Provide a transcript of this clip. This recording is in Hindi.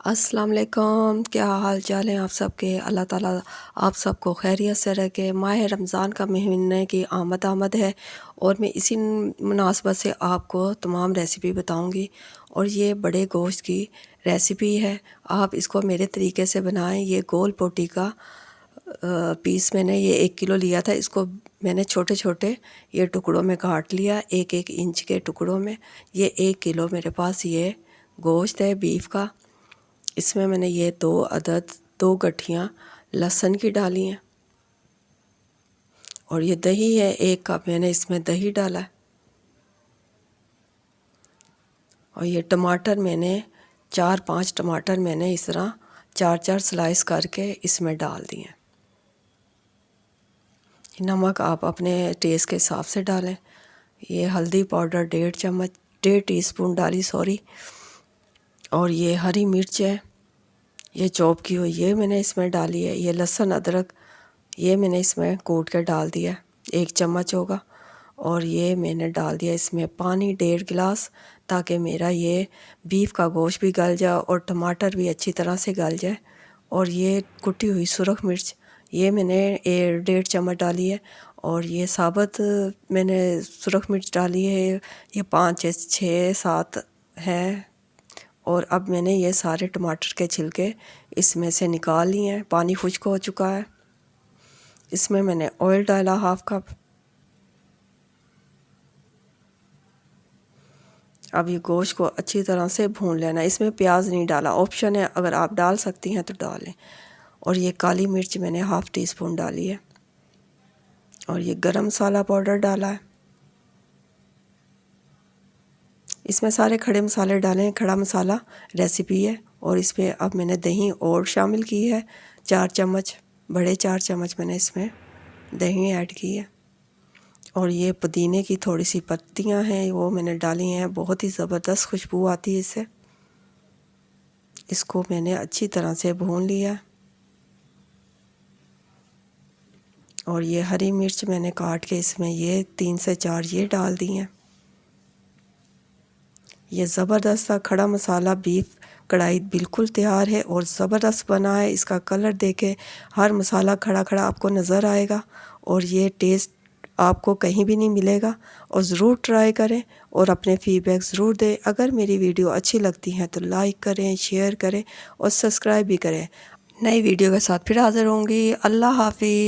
अस्सलाम वालेकुम। क्या हाल चाल है आप सबके। अल्लाह ताला आप सबको खैरियत से रखे। माह रमज़ान का महीने की आमद है और मैं इसी मुनासबत से आपको तमाम रेसिपी बताऊंगी। और ये बड़े गोश्त की रेसिपी है, आप इसको मेरे तरीके से बनाएं। ये गोल पोटी का पीस मैंने ये 1 किलो लिया था। इसको मैंने छोटे छोटे ये टुकड़ों में काट लिया, 1-1 इंच के टुकड़ों में। ये 1 किलो मेरे पास ये गोश्त है बीफ का। इसमें मैंने ये 2 गठियाँ लहसुन की डाली हैं और ये दही है 1 कप मैंने इसमें दही डाला है। और ये टमाटर मैंने 4-5 टमाटर मैंने इस तरह 4-4 स्लाइस करके इसमें डाल दिए। नमक आप अपने टेस्ट के हिसाब से डालें। ये हल्दी पाउडर 1.5 टीस्पून डाली, सॉरी। और ये हरी मिर्च है, ये चॉप की हुई, ये मैंने इसमें डाली है। ये लहसुन अदरक ये मैंने इसमें कूट के डाल दिया, 1 चम्मच होगा। और ये मैंने डाल दिया इसमें पानी 1.5 गिलास, ताकि मेरा ये बीफ का गोश्त भी गल जाए और टमाटर भी अच्छी तरह से गल जाए। और ये कुटी हुई सुरख मिर्च ये मैंने 1.5 चम्मच डाली है। और ये साबुत मैंने सुरख मिर्च डाली है, ये 5-6-7 है। और अब मैंने ये सारे टमाटर के छिलके इसमें से निकाल लिए हैं, पानी खुश्क हो चुका है। इसमें मैंने ऑयल डाला 1/2 कप। अब ये गोश्त को अच्छी तरह से भून लेना। इसमें प्याज नहीं डाला, ऑप्शन है, अगर आप डाल सकती हैं तो डालें। और ये काली मिर्च मैंने 1/2 टीस्पून डाली है। और ये गरम मसाला पाउडर डाला है। इसमें सारे खड़े मसाले डालें, खड़ा मसाला रेसिपी है। और इसमें अब मैंने दही और शामिल की है, 4 चम्मच, बड़े 4 चम्मच मैंने इसमें दही ऐड की है। और ये पुदीने की थोड़ी सी पत्तियां हैं, वो मैंने डाली हैं, बहुत ही ज़बरदस्त खुशबू आती है इससे। इसको मैंने अच्छी तरह से भून लिया। और ये हरी मिर्च मैंने काट के इसमें ये 3 से 4 ये डाल दी हैं। ये ज़बरदस्त सा खड़ा मसाला बीफ कढ़ाई बिल्कुल तैयार है और ज़बरदस्त बना है। इसका कलर देखे, हर मसाला खड़ा खड़ा आपको नज़र आएगा और ये टेस्ट आपको कहीं भी नहीं मिलेगा। और ज़रूर ट्राई करें और अपने फीडबैक ज़रूर दें। अगर मेरी वीडियो अच्छी लगती है तो लाइक करें, शेयर करें और सब्सक्राइब भी करें। नई वीडियो के साथ फिर हाज़िर होंगी। अल्लाह हाफिज़।